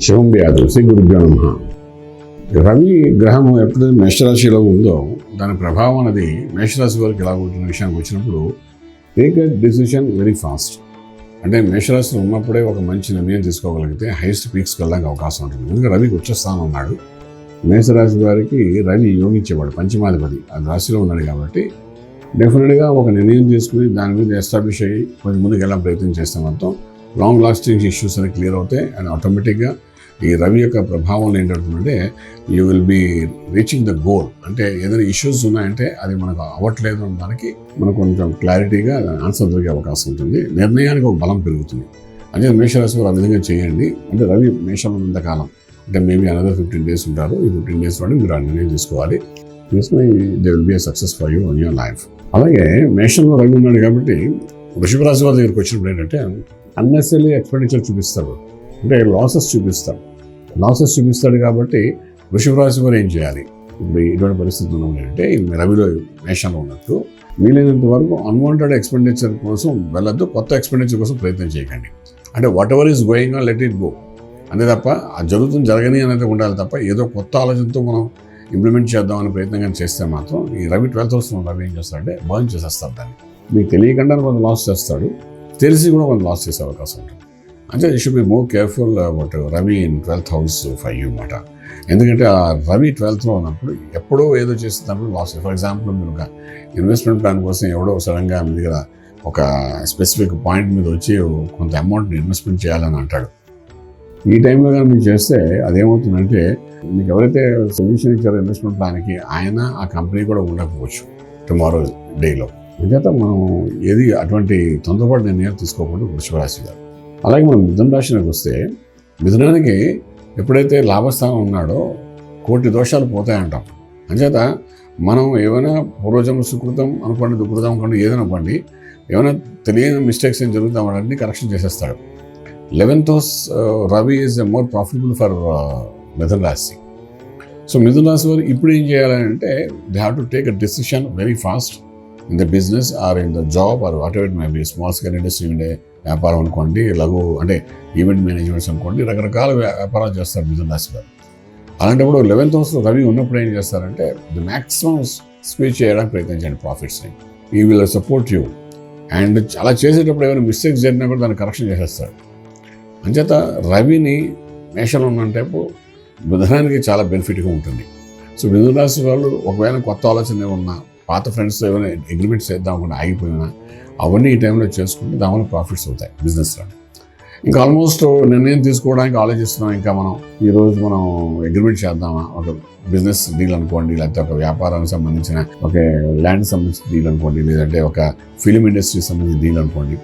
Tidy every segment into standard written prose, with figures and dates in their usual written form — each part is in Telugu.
శివం వ్యాధులు శ్రీ గురుభ్యో నమః. రవి గ్రహం ఎప్పుడు మేషరాశిలో ఉందో దాని ప్రభావం అనేది మేషరాశి వారికి ఎలా ఉంటున్న విషయానికి వచ్చినప్పుడు take a decision very fast. అంటే మేషరాశిలో ఉన్నప్పుడే ఒక మంచి నిర్ణయం తీసుకోగలిగితే హైయెస్ట్ పీక్స్కి వెళ్ళడానికి అవకాశం ఉంటుంది. ఎందుకంటే రవికి ఉచ్చ స్థానం ఉన్నాడు. మేషరాశి వారికి రవి యోగించేవాడు, పంచమాధిపతి ఆ రాశిలో ఉన్నాడు. కాబట్టి డెఫినెట్గా ఒక నిర్ణయం తీసుకుని దాని మీద ఎస్టాబ్లిష్ అయ్యి కొంచెం ముందుకు వెళ్ళడం ప్రయత్నం చేస్తే మొత్తం లాంగ్ లాస్టింగ్ ఇష్యూస్ అనేవి క్లియర్ అవుతాయి. అండ్ ఆటోమేటిక్గా ఈ రవి యొక్క ప్రభావం ఏంటంటే you will be reaching the goal. అంటే ఏదైనా ఇష్యూస్ ఉన్నాయంటే అది మనకు అవ్వట్లేదు అన్న దానికి మనకు కొంచెం క్లారిటీగా ఆన్సర్ దొరికే అవకాశం ఉంటుంది. నిర్ణయానికి ఒక బలం పెరుగుతుంది. అదే మేషరాశి వారు ఆ విధంగా చేయండి. అంటే రవి మేషంలో ఉన్నంతకాలం అంటే మేబీ అనదర్ 15 days ఉంటారు. ఈ 15 days నుండి మీరు ఆ నిర్ణయం తీసుకోవాలి. తీసుకుని they will be success for you in your life. అలాగే మేషంలో రవి ఉన్నాడు కాబట్టి వృషభ రాశి వారి దగ్గరికి వచ్చినప్పుడు ఏంటంటే అన్నెసరీ ఎక్స్పెండిచర్ చూపిస్తాడు, అంటే లాసెస్ చూపిస్తాడు. కాబట్టి వృషభ రాశి వారు ఏం చేయాలి? ఇప్పుడు ఇటువంటి పరిస్థితులు ఉన్నాయంటే రవిలో మేషంలో ఉన్నట్టు వీలైనంత వరకు అన్వాంటెడ్ ఎక్స్పెండిచర్ కోసం వెళ్ళొద్దు, కొత్త ఎక్స్పెండిచర్ కోసం ప్రయత్నం చేయకండి. అంటే what ever is going on let it go అంతే తప్ప ఆ జరగని అనేది ఉండాలి తప్ప ఏదో కొత్త ఆలోచనతో మనం ఇంప్లిమెంట్ చేద్దామని ప్రయత్నంగా చేస్తే మాత్రం ఈ రవి 12th house రవి ఏం చేస్తాడంటే బర్న్ చేసేస్తాడు. దాన్ని మీకు తెలియకుండా కొంత లాస్ చేస్తాడు, తెలిసి కూడా కొంత లాస్ చేసే అవకాశం ఉంటుంది. అంటే you should be more careful about Ravi in 12th house for you అన్నమాట. ఎందుకంటే ఆ రవి 12th లో ఉన్నప్పుడు ఎప్పుడో ఏదో చేస్తున్నప్పుడు లాస్. ఫర్ ఎగ్జాంపుల్ మీరు ఒక ఇన్వెస్ట్మెంట్ ప్లాన్ కోసం ఎవడో సడన్గా మీ దగ్గర ఒక స్పెసిఫిక్ పాయింట్ మీద వచ్చి కొంత అమౌంట్ని ఇన్వెస్ట్మెంట్ చేయాలని అంటాడు. ఈ టైంలో కానీ మీరు చేస్తే అదేమవుతుందంటే మీకు ఎవరైతే సజెషన్ ఇచ్చారో ఇన్వెస్ట్మెంట్ ప్లాన్కి ఆయన ఆ కంపెనీ కూడా ఉండకపోవచ్చు టుమారో డేలో. అంచేత మనం ఏది అటువంటి తొందరపాటు నిర్ణయాలు తీసుకోకుండా వృషభ రాశి గారు. అలాగే మనం మిథున రాశిలోకి వస్తే మిథునానికి ఎప్పుడైతే లాభస్థానం ఉన్నాడో కోటి దోషాలు పోతాయంటాం. అంచేత మనం ఏమైనా పూర్వజన్మ సుకృతం అనుకోండి, దుఃకృతం అనుకోండి, ఏదైనా అనుకోండి, ఏమైనా తెలియని మిస్టేక్స్ ఏం జరుగుతామని కరెక్షన్ చేసేస్తాడు. 11th house Ravi is more profitable for మిథున రాశి. సో మిథున రాశి వారు ఇప్పుడు ఏం చేయాలంటే they have to take a decision very fast in the business are in the job or what ever it may be. Small scale industry ఉండే వ్యాపారం అనుకోండి, లఘు అంటే ఈవెంట్ మేనేజ్మెంట్స్ అనుకోండి, రకరకాల వ్యాపారాలు చేస్తారు మిథున రాశి వారు. అలాంటప్పుడు 11th house రవి ఉన్నప్పుడు ఏం చేస్తారంటే ది మ్యాక్సిమం స్పీచ్ చేయడానికి ప్రయత్నించండి ప్రాఫిట్స్ని. ఈ విల్ సపోర్ట్ యూ. అండ్ అలా చేసేటప్పుడు ఏమైనా మిస్టేక్స్ జరిగినా కూడా దాన్ని కరెక్షన్ చేసేస్తాడు. అంచేత రవిని మేషంలో ఉన్నంటేపు బుధనానికి చాలా బెనిఫిట్గా ఉంటుంది. సో మిథున రాశి వాళ్ళు ఒకవేళ కొత్త ఆలోచన ఉన్నా, పాత ఫ్రెండ్స్తో ఏమైనా అగ్రిమెంట్స్ చేద్దాం అనుకున్నా ఆగిపోయినా అవన్నీ ఈ టైంలో చేసుకుంటే దానివల్ల ప్రాఫిట్స్ అవుతాయి బిజినెస్లో. ఇంకా ఆల్మోస్ట్ నిర్ణయం తీసుకోవడానికి ఆలోచిస్తున్నాం. ఇంకా ఈరోజు మనం అగ్రిమెంట్ చేద్దామా, ఒక బిజినెస్ డీల్ అనుకోండి, లేకపోతే ఒక వ్యాపారానికి సంబంధించిన ఒక ల్యాండ్ సంబంధించిన డీల్ అనుకోండి, లేదంటే ఒక ఫిలిం ఇండస్ట్రీకి సంబంధించిన డీల్ అనుకోండి.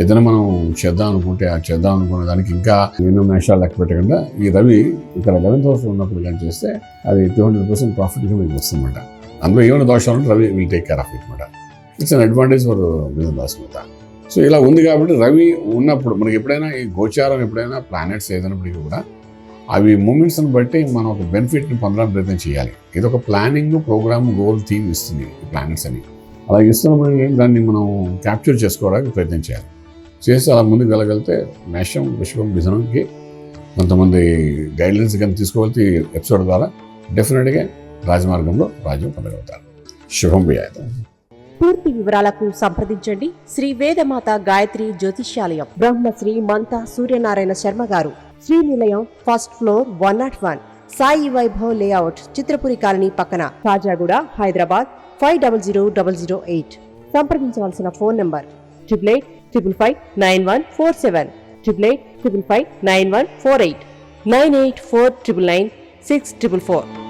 ఏదైనా మనం చేద్దాం అనుకుంటే ఆ చేద్దాం అనుకునే దానికి ఇంకా ఎన్నో మేషాలు లెక్క పెట్టకుండా ఈ రవి ఇక్కడ 11th house ఉన్నప్పుడు కానీ చేస్తే అది 200% ప్రాఫిట్గా మీకు వస్తుందన్నమాట. అందులో ఏమైనా దోషాలు ఉంటే Ravi will take care of it అనమాట. ఇట్స్ అన్ అడ్వాంటేజ్ ఫర్ మిథున రాశి మీద. సో ఇలా ఉంది కాబట్టి రవి ఉన్నప్పుడు మనకి ఎప్పుడైనా ఈ గోచారం ఎప్పుడైనా ప్లానెట్స్ ఏదైనప్పటికీ కూడా అవి మూమెంట్స్ని బట్టి మనం ఒక బెనిఫిట్ని పొందడానికి ప్రయత్నం చేయాలి. ఇది ఒక ప్లానింగ్, ప్రోగ్రామ్, గోల్, థీమ్ ఇస్తుంది ఈ ప్లానెట్స్ అని. అలా ఇస్తున్నప్పుడు దాన్ని మనం క్యాప్చర్ చేసుకోవడానికి ప్రయత్నం చేయాలి. చేసి అలా ముందుకు వెళ్ళగలిగితే మేషం, వృషభం, మిథునంకి కొంతమంది గైడ్లైన్స్ కానీ తీసుకోగలిగితే ఈ ఎపిసోడ్ ద్వారా డెఫినెట్గా రాజమార్గంలో రాజ్యం పొందగలుగుతారు. శుభం వ్యాధం. పూర్తి వివరాలకు సంప్రదించండి శ్రీ వేదమాత గాయత్రి జ్యోతిష్యాలయం, బ్రహ్మశ్రీ మంతా సూర్యనారాయణ శర్మ గారు, Srinilayam, first floor, 101, Sai Vaibhav layout, Chitrapuri colony పక్కన, కాజాగూడ, హైదరాబాద్ 500008. సంప్రదించవలసిన ఫోన్ నంబర్ 8855559147, 8855559148, 9849996644.